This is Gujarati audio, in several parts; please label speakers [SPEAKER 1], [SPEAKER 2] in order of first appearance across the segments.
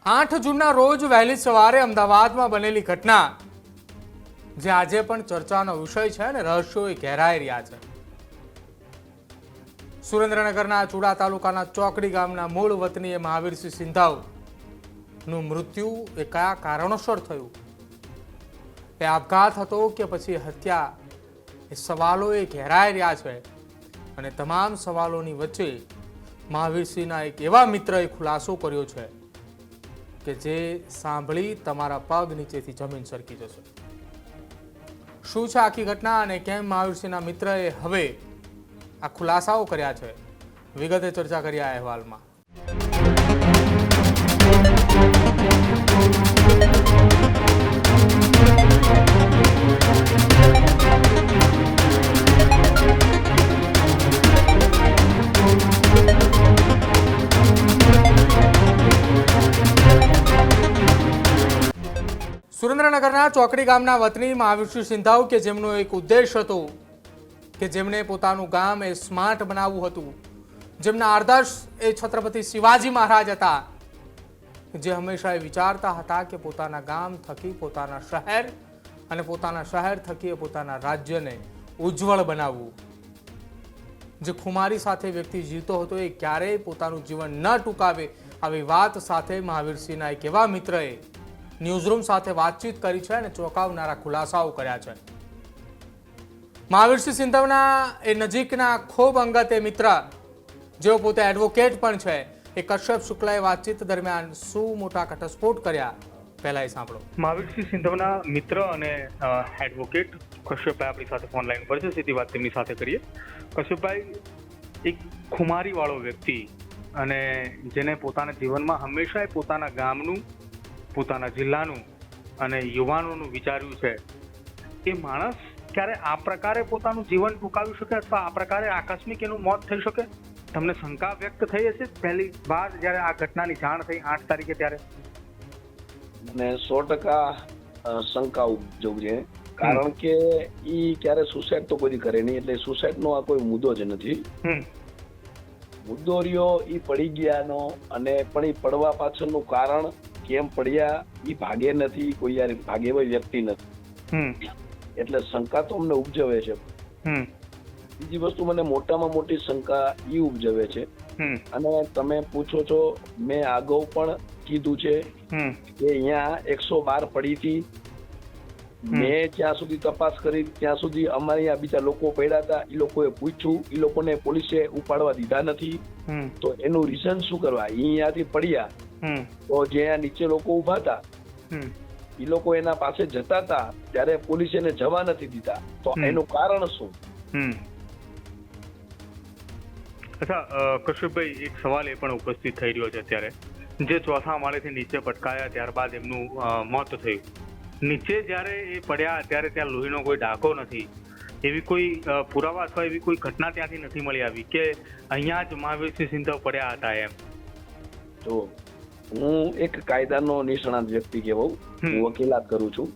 [SPEAKER 1] 8 જૂનના રોજ વહેલી સવારે અમદાવાદમાં બનેલી ઘટના જે આજે પણ ચર્ચાનો વિષય છે અને રહસ્યો ઘેરાઈ રહ્યા છે. સુરેન્દ્રનગરના ચુડા તાલુકાના ચોકડી ગામના મૂળ વતની મહાવીરસિંહ સિંધાવનું મૃત્યુ એ કયા કારણોસર થયું, એ આપઘાત હતો કે પછી હત્યા, એ સવાલો એ ઘેરાઈ રહ્યા છે. અને તમામ સવાલોની વચ્ચે મહાવીરસિંહના એક એવા મિત્રએ ખુલાસો કર્યો છે કે જે સાંભળી તમારા પગ નીચેથી જમીન સરકી જશે. શું છે આખી ઘટના અને કેમ મહાવીરસિંહના મિત્રએ હવે આ ખુલાસાઓ કર્યા છે, વિગતે ચર્ચા કરી આ અહેવાલમાં. સુરેન્દ્રનગરના ચોકડી ગામના વતની મહાવીરસિંહ સિંધાવ કે જેમનો એક ઉદ્દેશ હતો કે જેમણે પોતાનું ગામ એ સ્માર્ટ બનાવવું હતું, જેમના આદર્શ એ છત્રપતિ શિવાજી મહારાજ હતા, જે હંમેશા એ વિચારતા હતા કે પોતાના ગામ થકી પોતાના શહેર અને પોતાના શહેર થકી પોતાના રાજ્યને ઉજ્જવળ બનાવવું. જે ખુમારી સાથે વ્યક્તિ જીવતો હતો એ ક્યારેય પોતાનું જીવન ન ટૂંકાવે, આવી વાત સાથે મહાવીરસિંહના એક એવા મિત્રએ ન્યૂઝરૂમ સાથે વાતચીત કરી છે અને ચોંકાવનારા ખુલાસાઓ કર્યા છે. મહાવીરસિંહ સિંધાવના એ નજીકના ખૂબ અંગત એ મિત્ર, જેઓ પોતે એડવોકેટ પણ છે, એ કશ્યપ શુક્લાએ વાતચીત દરમિયાન શું મોટા ઘટસ્ફોટ કર્યા, પહેલા એ સાંભળો.
[SPEAKER 2] મહાવીરસિંહ સિંધાવના મિત્ર અને એડવોકેટ કશ્યપભાઈ આપણી સાથે ફોન લાઈન પર છે, સીધી વાત તેમની સાથે કરીએ. કશ્યપભાઈ, એક ખુમારી વાળો વ્યક્તિ અને જેને પોતાના જીવનમાં હંમેશા પોતાના ગામનું, પોતાના જિલ્લાનું અને યુવાનોનું વિચાર્યું છે, એ માણસ ક્યારે આ પ્રકારે પોતાનું જીવન ટૂંકાવી શકે અથવા આ પ્રકારે આકસ્મિક એનું મોત થઈ શકે? તમને શંકા વ્યક્ત થઈ હશે પહેલી વાર જ્યારે આ ઘટનાની જાણ થઈ 8 તારીખે ત્યારે?
[SPEAKER 3] મને 100% શંકા ઉપજવું છે, કારણ કે ઈ ક્યારે સુસાઇડ તો કોઈ કરે નહીં, એટલે સુસાઇડ નો આ કોઈ મુદ્દો જ નથી. મુદ્દો રહ્યો ઈ પડી ગયાનો, અને પણ ઈ પડવા પાછળનું કારણ કેમ પડ્યા ઈ ભાગે નથી, કોઈ યાર ભાગે એવા વ્યક્તિ નથી, એટલે શંકા તો અમને ઉપજવે છે. બીજી વસ્તુ મને મોટામાં મોટી શંકા ઈ ઉપજવે છે, અને તમે પૂછો છો, મેં અગાઉ પણ કીધું છે કે અહીંયા 112 પડી હતી. મેં જ્યાં સુધી તપાસ કરી ત્યાં સુધી અમારે અહીંયા બીજા લોકો પડ્યા હતા, એ લોકોએ પૂછ્યું, એ લોકોને પોલીસે ઉપાડવા દીધા નથી. તો એનું રીઝન શું કરવા? અહીંયાથી પડ્યા તો જ્યાં નીચે લોકો ઉભા હતા એ લોકો એના પાસે જતા હતા ત્યારે પોલીસ એને જવા નથી દીધા, તો એનું કારણ શું?
[SPEAKER 2] અચ્છા કશ્યપભાઈ, એક સવાલ એ પણ ઉપસ્થિત થઈ રહ્યો છે અત્યારે, જે ચોથા માળેથી નીચે પટકાયા ત્યારબાદ એમનું મોત થયું. નીચે જ્યારે એ પડ્યા ત્યારે ત્યાં લોહીનો કોઈ ડાઘો નથી, એવી કોઈ પુરાવા અથવા એવી કોઈ ઘટના ત્યાંથી નથી મળી આવી કે અહીંયા જ મહાવીરસિંહ સિંધાવ પડ્યા હતા એમ?
[SPEAKER 3] તો હું એક કાયદાનો નિષ્ણાત વ્યક્તિ કહેવાઉં, હું વકીલાત કરું છું.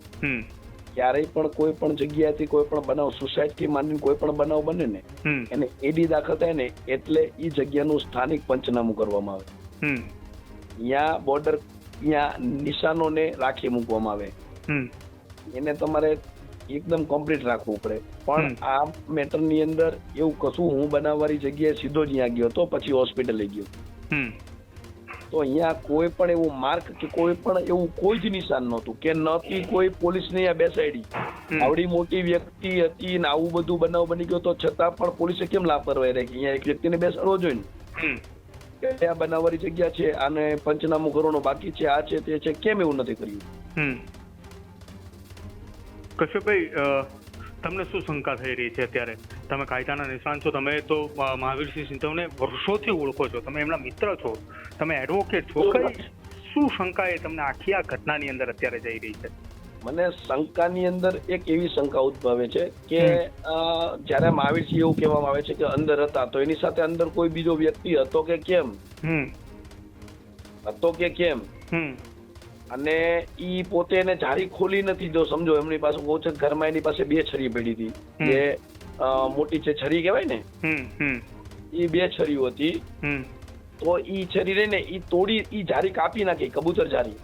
[SPEAKER 3] ક્યારેય પણ કોઈ પણ જગ્યાએથી કોઈ પણ બનાવ, સુસાઇડ થી માંડીને કોઈ પણ બનાવ બને ને, એને એડી દાખલ થાય ને એટલે એ જગ્યાનું સ્થાનિક પંચનામું કરવામાં આવે. અહીંયા બોર્ડર, અહીંયા નિશાનોને રાખી મૂકવામાં આવે, એને તમારે એકદમ કમ્પ્લીટ રાખવું પડે. પણ આ મેટર ની અંદર એવું કશું, હું બનાવવાની જગ્યાએ સીધો જ અહીંયા ગયો તો પછી હોસ્પિટલે ગયો, તો અહીંયા કોઈ પણ એવું માર્ક કે કોઈ પણ એવું કોઈ જ નિશાન નહોતું, કે નથી કોઈ પોલીસ ને અહીંયા બેસાડી. આવડી મોટી વ્યક્તિ હતી ને આવું બધું બનાવ બની ગયો તો છતાં પણ પોલીસે કેમ લાપરવાહી રાખી? અહીંયા એક વ્યક્તિને બેસાડવો જોઈએ ને, કે આ બનાવવાની જગ્યા છે, આને પંચનામું કરવાનું બાકી છે, આ છે તે છે, કેમ એવું નથી કર્યું?
[SPEAKER 2] કશ્યપભાઈ, તમને શું શંકા થઈ રહી છે અત્યારે? તમે કાયદાના નિષ્ણાત છો, તમે તો મહાવીરસિંહ સિંધાવને વર્ષોથી ઓળખો છો, તમે એમના મિત્ર છો, તમે એડવોકેટ છો, કઈ શું શંકા એ તમને આખી આ ઘટનાની અંદર અત્યારે જઈ રહી છે?
[SPEAKER 3] મને શંકાની અંદર એક એવી શંકા ઉદ્ભવે છે કે જયારે મહાવીરસિંહ એવું કહેવામાં આવે છે કે અંદર હતા, તો એની સાથે અંદર કોઈ બીજો વ્યક્તિ હતો કે કેમ? હતો કે કેમ? અને ઈ પોતે એને જારી ખોલી નથી, જો સમજો, એમની પાસે ઓછત ઘરમાં એની પાસે 2 છરી પડી હતી, જે મોટી છે છરી કહેવાય ને, એ 2 છરીઓ હતી. તો ઈ છરી રહીને ઈ તોડી ઈ જારી કાપી નાખી, કબૂતર જારી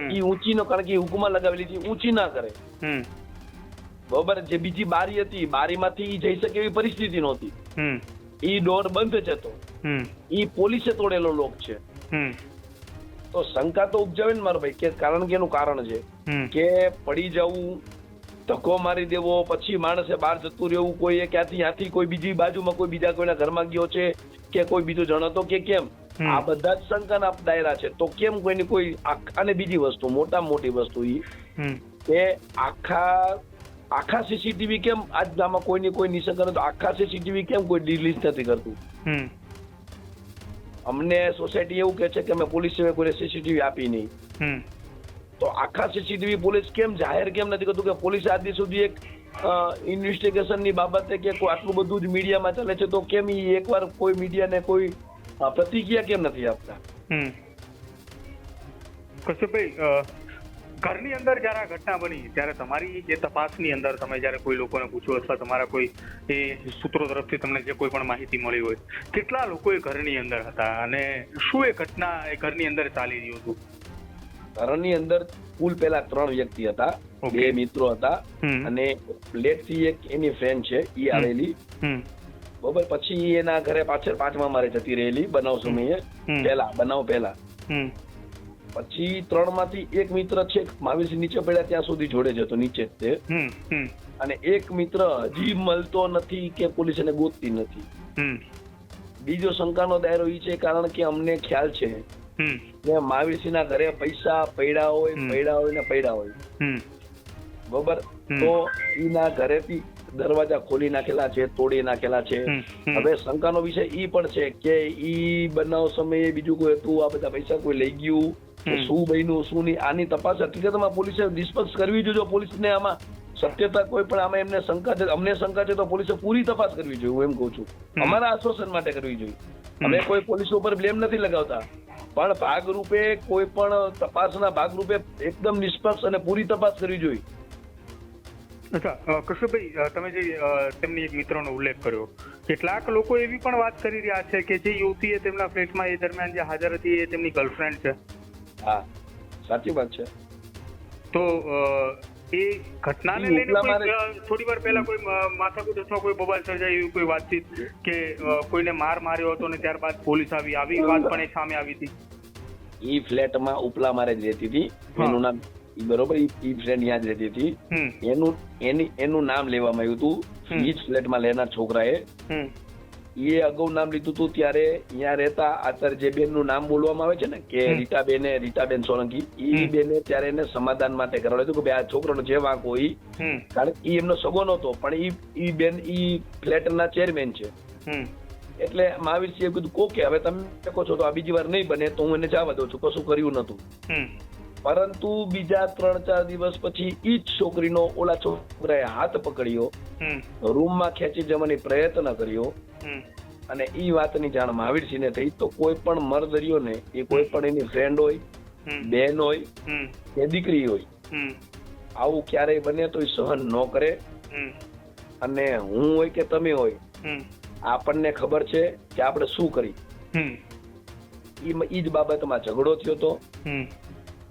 [SPEAKER 3] ઈ ઊંચી નો, કારણ કે ઈ હુકુમા લગાવેલી હતી, ઊંચી ના કરે. બરોબર. જે બીજી બારી હતી, બારીમાંથી ઈ જઈ શકે એવી પરિસ્થિતિ નહોતી. ઈ ડોર બંધ છે, તો ઈ પોલીસે તોડેલો લોક છે. તો શંકા તો ઉપજાવે ને મારો ભાઈ, કે કારણ કે એનું કારણ છે કે પડી જવું, ધક્કો મારી દેવો, પછી માણસે બહાર જતું રહેવું, કોઈ ક્યાંથી કોઈ બીજી બાજુમાં કોઈ બીજા કોઈના ઘરમાં ગયો છે કે કોઈ બીજો જણાતો કે કેમ, આ બધા જ શંકાના દાયરા છે. તો કેમ કોઈની કોઈ, અને બીજી વસ્તુ, મોટામાં મોટી વસ્તુ ઈ કે આખા સીસીટીવી કેમ આમાં કોઈની કોઈ નિશંકા, તો આખા સીસીટીવી કેમ કોઈ રિલીઝ નથી કરતું? અમને સોસાયટી એવું કહે છે કે અમે પોલીસ સિવાય કોઈ સીસીટીવી આપી નહીં. તો આખા સીસીટીવી પોલીસ કેમ જાહેર કેમ નથી કરતું? કે પોલીસ આજ દી સુધી એક ઇન્વેસ્ટિગેશન ની બાબતે કે કોઈ આટલું બધું જ મીડિયામાં ચાલે છે, તો કેમ ઈ એકવાર કોઈ મીડિયાને કોઈ પ્રતિક્રિયા કેમ નથી આપતા?
[SPEAKER 2] કશ્યપભાઈ, ઘરની અંદર જયારે આ ઘટના બની ત્યારે તમારી જે તપાસની અંદર તમે જયારે કોઈ લોકોને પૂછ્યું અથવા તમારા કોઈ એ સૂત્રો તરફથી તમને જે કોઈ પણ માહિતી મળી હોય, કેટલા લોકો એ ઘરની અંદર હતા અને શું એ ઘટના એ ઘરની અંદર ચાલી રહ્યું હતું?
[SPEAKER 3] ઘરની અંદર કુલ પેલા 3 વ્યક્તિ હતા, 2 મિત્રો હતા અને લેટ થી એક એની ફ્રેન્ડ છે ઈ આવેલી. બરોબર. પછી એના ઘરે પાછળ 5મા મારે જતી રહેલી બનાવ સમયે, બનાવ પહેલા. પછી 3 માંથી એક મિત્ર છે મહાવીરસિંહ નીચે પડ્યા ત્યાં સુધી જોડે જતો, નીચે જ તે. અને એક મિત્ર હજી મળતો નથી કે પોલીસ એને ગોતતી નથી. બીજો શંકાનો દાયરો ઈ છે કારણ કે અમને ખ્યાલ છે કે મહાવીરસિંહ ના ઘરે પૈસા પડ્યા હોય. બરોબર. તો ઈના ઘરેથી દરવાજા ખોલી નાખેલા છે, તોડી નાખેલા છે. હવે શંકાનો વિષય ઈ પણ છે કે ઈ બનાવ સમયે બીજું કોઈ હતું, આ બધા પૈસા કોઈ લઈ ગયું, શું બન્યું શું નહીં, આની તપાસ હકીકતમાં પોલીસે નિષ્પક્ષ કરવી જોઈએ. પોલીસને આમાં સત્યતા કોઈ પણ આમાં એમને શંકા છે, અમને શંકા છે, તો પોલીસે પૂરી તપાસ કરવી જોઈએ. હું એમ કઉ છું, અમારા આશ્વાસન માટે કરવી જોઈએ. અમે કોઈ પોલીસ ઉપર બ્લેમ નથી લગાવતા, પણ ભાગરૂપે કોઈ પણ તપાસના ભાગરૂપે એકદમ નિષ્પક્ષ અને પૂરી તપાસ કરવી જોઈએ.
[SPEAKER 2] અચ્છા કશ્યપભાઈ, તમે જે તેમની એક મિત્રનો ઉલ્લેખ કર્યો, કેટલાક લોકો એવી પણ વાત કરી રહ્યા છે કે જે યુવતી તેમના ફ્લેટમાં એ દરમિયાન જે હાજર હતી એ તેમની ગર્લફ્રેન્ડ છે.
[SPEAKER 3] હા, સાચી વાત છે.
[SPEAKER 2] તો એ ઘટનાને લઈને થોડી વાર પહેલા કોઈ માથાકૂટ અથવા કોઈ બબાલ સર્જાય એવી કોઈ વાતચીત કે કોઈને માર્યો હતો ને ત્યારબાદ પોલીસ આવી વાત પણ એક સામે આવી હતી?
[SPEAKER 3] ઈ ફ્લેટમાં ઉપલા મારે જ રહેતી હતી, એનું નામ બરોબર, ઈ ફ્રેન્ડ યાદ રહેતી હતી, એનું નામ લેવામાં આવ્યું હતું. ઈ જ ફ્લેટમાં લેનાર છોકરાએ એ અગાઉ નામ લીધું હતું. ત્યારે અહીંયા રહેતા અત્યારે જે બેન નું નામ બોલવામાં આવે છે ને કે રીટાબેન સોલંકી, ઈ બેને ત્યારે એને સમાધાન માટે કરાવ્યું હતું કે આ છોકરાનો જે વાંક હોય, કારણ કે એમનો સગો નહોતો, પણ ઈ બેન ઈ ફ્લેટ ના ચેરમેન છે. એટલે મહાવીરસિંહે કીધું કે હવે તમે કહો છો તો આ બીજી વાર નહીં બને, તો હું એને જવા દઉં છું. કશું કર્યું નતું. પરંતુ બીજા 3-4 દિવસ પછી ઈ જ છોકરીનો ઓલા છોકરાએ હાથ પકડ્યો, રૂમમાં ખેંચી જવાની પ્રયત્ન કર્યો અને ઈ વાતની જાણ મહાવીરસિંહને થઈ. તો કોઈ પણ મર્દરીઓ ને એ કોઈ પણ એની ફ્રેન્ડ હોય, બેન હોય કે દીકરી હોય, આવું ક્યારેય બને તો સહન ન કરે. અને હું હોય કે તમે હોય, આપણને ખબર છે કે આપણે શું કરી. ઈ જ બાબતમાં ઝઘડો થયો હતો.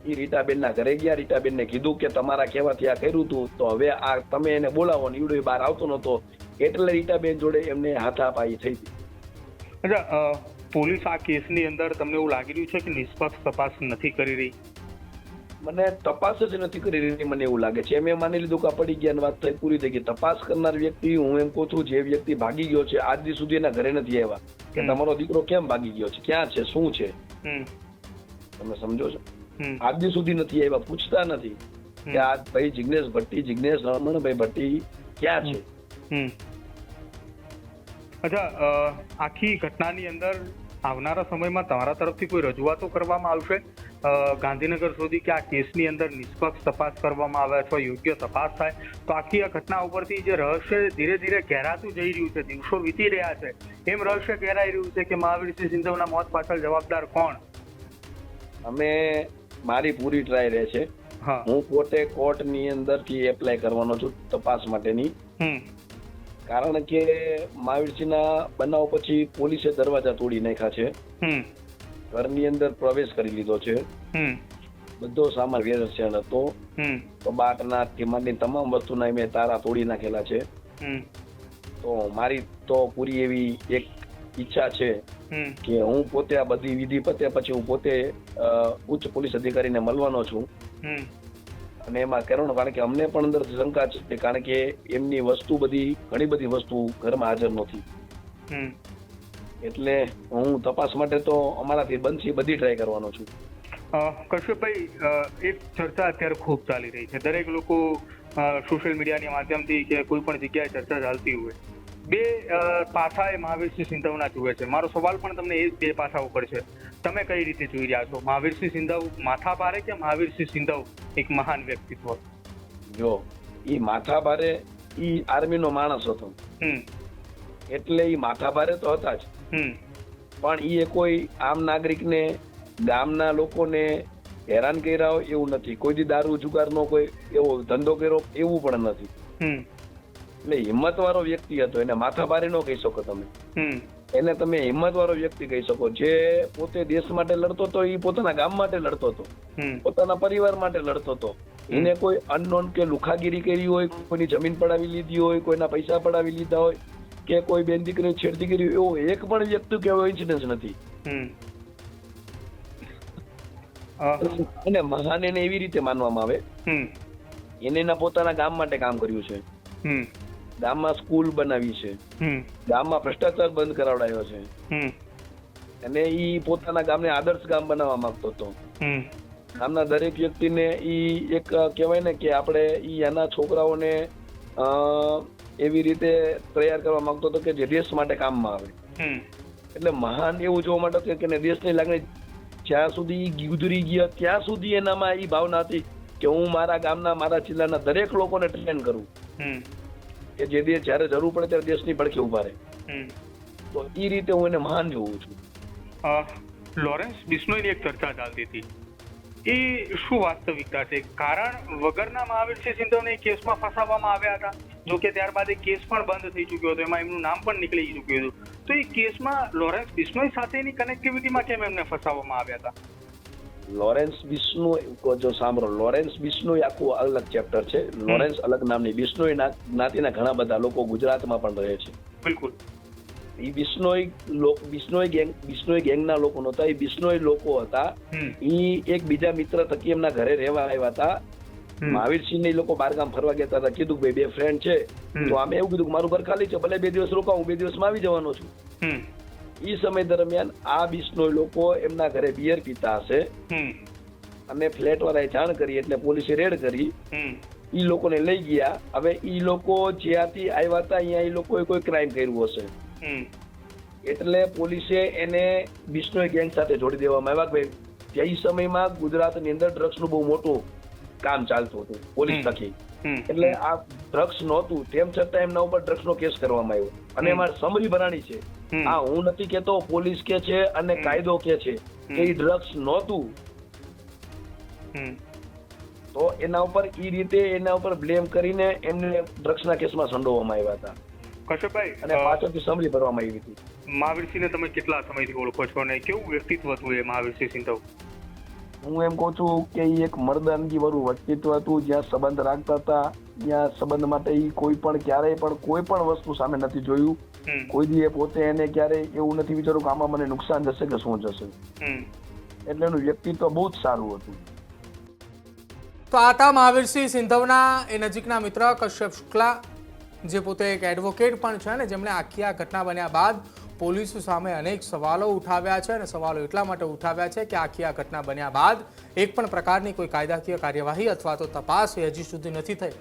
[SPEAKER 3] ઈ રીટાબેન ના ઘરે ગયા, રીટાબેન ને કીધું કે તમારા કહેવાથી આ કર્યું હતું, તો હવે આ તમે એને બોલાવો. ને ઈવડો બહાર આવતો નતો, એટલે રીટાબેન જોડે એમને હાથાપાઈ થઈ હતી.
[SPEAKER 2] અચ્છા, પોલીસ આ કેસની અંદર તમને એવું લાગી રહ્યું છે કે નિષ્પક્ષ તપાસ નથી કરી રહી?
[SPEAKER 3] મને તપાસ જ નથી કરી રહી, મને એવું લાગે છે. મેં માની લીધું કે પડી ગયા, વાત થઈ, પૂરી થઈ ગઈ. તપાસ કરનાર વ્યક્તિ, હું એમ કહું છું, જે વ્યક્તિ ભાગી ગયો છે, આજ દી સુધી એના ઘરે નથી આવ્યા કે તમારો દીકરો કેમ ભાગી ગયો છે, ક્યાં છે, શું છે. તમે સમજો છો? આજ દી સુધી નથી આવ્યા, પૂછતા નથી કે આ ભાઈ જિગ્નેશ રમણભાઈ ભટ્ટી ક્યાં છે.
[SPEAKER 2] અચ્છા, આખી ઘટનાની અંદર આવનારા સમયમાં તમારા તરફથી કોઈ રજૂઆતો કરવામાં આવશે ગાંધીનગર સુધી કે આ કેસની અંદર નિષ્પક્ષ તપાસ કરવામાં આવે અથવા યોગ્ય તપાસ થાય? તો આખી આ ઘટના ઉપરથી જે રહસ્ય ધીરે ધીરે ઘેરાતું જઈ રહ્યું છે, દિવસો વીતી રહ્યા છે, એમ રહસ્ય ઘેરાઈ રહ્યું છે કે મહાવીરસિંહ સિંધવના મોત પાછળ જવાબદાર કોણ?
[SPEAKER 3] અમે મારી પૂરી ટ્રાય રહે છે. હું પોતે કોર્ટ ની અંદર થી એપ્લાય કરવાનો છું તપાસ માટેની. કારણ કે મહાવીરસિંહના બનાવ પછી પોલીસે દરવાજા તોડી નાખ્યા છે. ઘરની અંદર પ્રવેશ કરી લીધો છે. બધો સામાન વેરસ્યાણ હતો. કબાટના થી માંડીને તમામ વસ્તુના મેં તારા તોડી નાખેલા છે. તો મારી તો પૂરી એવી એક ઈચ્છા છે કે હું પોતે આ બધી વિધિ પતે પછી હું પોતે ઉચ્ચ પોલીસ અધિકારીને મળવાનો છું. અને એમાં કારણ કે અમને પણ અંદર શંકા છે, કારણ કે એમની વસ્તુ બધી ઘણી બધી વસ્તુ ઘરમાં હાજર નથી. એટલે હું તપાસ માટે તો અમારાથી બનશે બધી ટ્રાય કરવાનો છું.
[SPEAKER 2] કશ્યપભાઈ, એક ચર્ચા અત્યારે ખૂબ ચાલી રહી છે. દરેક લોકો સોશિયલ મીડિયાના માધ્યમથી કે કોઈ પણ જગ્યાએ ચર્ચા ચાલતી હોય, બે પાસા એ મહાવીરસિંહ સિંધવના જુએ છે. મારો સવાલ પણ તમને એ બે પાસા ઉપર છે. તમે કઈ રીતે જોઈ રહ્યા છો? મહાવીરસિંહ સિંધવ માથા ભારે કે મહાવીરસિંહ સિંધવ એક મહાન વ્યક્તિત્વ?
[SPEAKER 3] જો ઈ માથા ભારે, ઈ આર્મીનો માણસ હતો એટલે ઈ માથા ભારે તો હતા જ, પણ ઈ કોઈ આમ નાગરિકને, ગામના લોકોને હેરાન કર્યા હોય એવું નથી. કોઈ દી દારૂ જુગારનો કોઈ એવો ધંધો કર્યો એવું પણ નથી. એટલે હિંમત વાળો વ્યક્તિ હતો. એને માથા ભારે ન કહી શકો તમે. એને તમે હિંમત વાળો વ્યક્તિ કહી શકો. જે પોતે દેશ માટે લડતો હતો, એ પોતાના ગામ માટે લડતો હતો, પોતાના પરિવાર માટે લડતો હતો. એને કોઈ અનનોન કે લુખાગીરી કરી હોય, કોઈની જમીન પડાવી લીધી હોય, કોઈના પૈસા પડાવી લીધા હોય, કે કોઈ બેન દીકરી છેડતી કરી એવો એક પણ વ્યક્તિ કે એવો ઇન્સિડન્સ નથી. અને મહાન એને એવી રીતે માનવામાં આવે, એને એના પોતાના ગામ માટે કામ કર્યું છે. ગામમાં સ્કૂલ બનાવી છે, ગામમાં ભ્રષ્ટાચાર બંધ કરાવડાયો છે, અને ઈ પોતાના ગામને આદર્શ ગામ બનાવવા માંગતો હતો. ગામના દરેક વ્યક્તિને ઈ એક કહેવાય ને કે આપણે ઈ એના છોકરાઓને એવી રીતે તૈયાર કરવા માંગતો હતો કે જે દેશ માટે કામમાં આવે. એટલે મહાન એવું જોવા માટે કે દેશની લાગણી જ્યાં સુધી ગુજરી ગયા ત્યાં સુધી એનામાં એ ભાવના હતી કે હું મારા ગામના, મારા જિલ્લાના દરેક લોકોને ટ્રેન કરું કે જે દેશ જયારે જરૂર પડે ત્યારે દેશની પડખે ઉભા રહે. તો એ રીતે હું એને મહાન જોઉં છું.
[SPEAKER 2] લોરેન્સ બિશ્નોઈની એક ચર્ચા ચાલતી હતી, એ શું વાસ્તવિકતા છે? કારણ વગરના મહાવીરસિંહ સિંધવને કેસમાં ફસાવવામાં આવ્યા હતા. જો કે ત્યારબાદ એ કેસ પણ બંધ થઈ ચુક્યો હતો, એમાં એમનું નામ પણ નીકળી ચુક્યું હતું. તો એ કેસમાં લોરેન્સ બિશ્નોઈ સાથેની કનેક્ટિવિટીમાં કેમ એમને ફસાવવામાં આવ્યા હતા?
[SPEAKER 3] લોરેન્સ બિશ્નોઈ, જો સાંભળો, લોરેન્સ બિશ્નોઈ આખું અલગ ચેપ્ટર છે. લોરેન્સ અલગ નામની, બિશ્નોઈ જ્ઞાતિના ઘણા બધા લોકો ગુજરાતમાં પણ રહે છે.
[SPEAKER 2] બિલકુલ.
[SPEAKER 3] એ બિશ્નોઈ ગેંગના લોકો નહોતા. એ બિશ્નોઈ લોકો હતા. એ એક બીજા મિત્ર થકી એમના ઘરે રહેવા આવ્યા હતા. મહાવીરસિંહ ને લોકો બારગામ ફરવા ગયા હતા. કીધું કે ભાઈ બે ફ્રેન્ડ છે, તો અમે એવું કીધું કે મારું ઘર ખાલી છે, ભલે 2 દિવસ રોકાવું, હું 2 દિવસમાં આવી જવાનો છું. એ સમય દરમિયાન આ બિશ્નોઈ લોકો એમના ઘરે બિયર પીતા હશે અને ફ્લેટ વાળાએ જાણ કરી એટલે પોલીસે રેડ કરી. ઈ લોકોને લઈ ગયા. હવે ઈ લોકો જ્યાંથી આવ્યા હતા અહીંયા એ લોકોએ કોઈ ક્રાઇમ કર્યું હશે એટલે પોલીસે એને બિશ્નોઈ ગેંગ સાથે જોડી દેવામાં આવ્યા. કે એ સમયમાં ગુજરાતની અંદર ડ્રગ્સનું બહુ મોટું કામ ચાલતું હતું પોલીસ થકી. એટલે આ ડ્રગ્સ નહોતું, તેમ છતાં એમના ઉપર ડ્રગ્સનો કેસ કરવામાં આવ્યો. અને એમાં સમરી ભરાણી છે. આ હું નથી કેતો, પોલીસ કે છે અને કાયદો કે છે કે એ ડ્રગ્સ નહોતું. તો એના ઉપર એ રીતે એના ઉપર બ્લેમ કરીને એમને ડ્રગ્સના કેસમાં સંડોવવામાં આવ્યા હતા.
[SPEAKER 2] કશ્યપભાઈ,
[SPEAKER 3] અને પાછળથી સમરી ભરવામાં આવી હતી.
[SPEAKER 2] મહાવીરસિંહને તમે કેટલા સમયથી ઓળખો છો અને કેવું વ્યક્તિત્વ હતું એ મહાવીરસિંહ સિંધવ?
[SPEAKER 3] હું એમ કહું છું કે એ એક મર્દાનગી વાળું વ્યક્તિત્વ હતું. જ્યાં સંબંધ રાખતા હતા ત્યાં સંબંધ માટે એ કોઈ પણ ક્યારેય પણ કોઈ પણ વસ્તુ સામે નથી જોયું. કોઈ દી એ પોતે એને ક્યારેય એવું નથી વિચાર્યું કે આમાં મને નુકસાન જશે કે શું જશે. એટલે એનું વ્યક્તિત્વ બહુ જ સારું હતું.
[SPEAKER 1] તો આ હતા મહાવીરસિંહ સિંધવના એ નજીકના મિત્ર કશ્યપ શુક્લા, જે પોતે એક એડવોકેટ પણ છે ને જેમણે આખી આ ઘટના બન્યા બાદ પોલીસ સામે અનેક સવાલો ઉઠાવ્યા છે. અને સવાલો એટલા માટે ઉઠાવ્યા છે કે આખી આ ઘટના બન્યા બાદ એક પણ પ્રકારની કોઈ કાયદાકીય કાર્યવાહી અથવા તો તપાસ હજી સુધી નથી થઈ.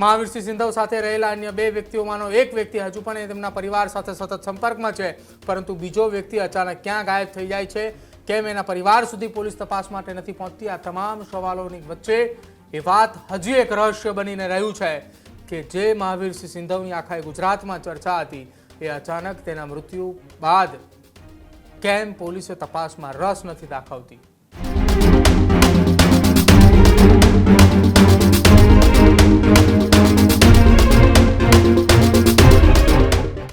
[SPEAKER 1] મહાવીરસિંહ સિંધવ સાથે રહેલા અન્ય 2 વ્યક્તિઓમાંનો એક વ્યક્તિ હજુ પણ તેમના પરિવાર સાથે સતત સંપર્કમાં છે, પરંતુ બીજો વ્યક્તિ અચાનક ક્યાં ગાયબ થઈ જાય છે, કેમ એના પરિવાર સુધી પોલીસ તપાસ માટે નથી પહોંચતી? આ તમામ સવાલોની વચ્ચે એ વાત હજી એક રહસ્ય બનીને રહ્યું છે કે જે મહાવીરસિંહ સિંધવની આખા ગુજરાતમાં ચર્ચા હતી એ અચાનક તેના મૃત્યુ બાદ કેમ પોલીસે તપાસમાં રસ નથી દાખવતી?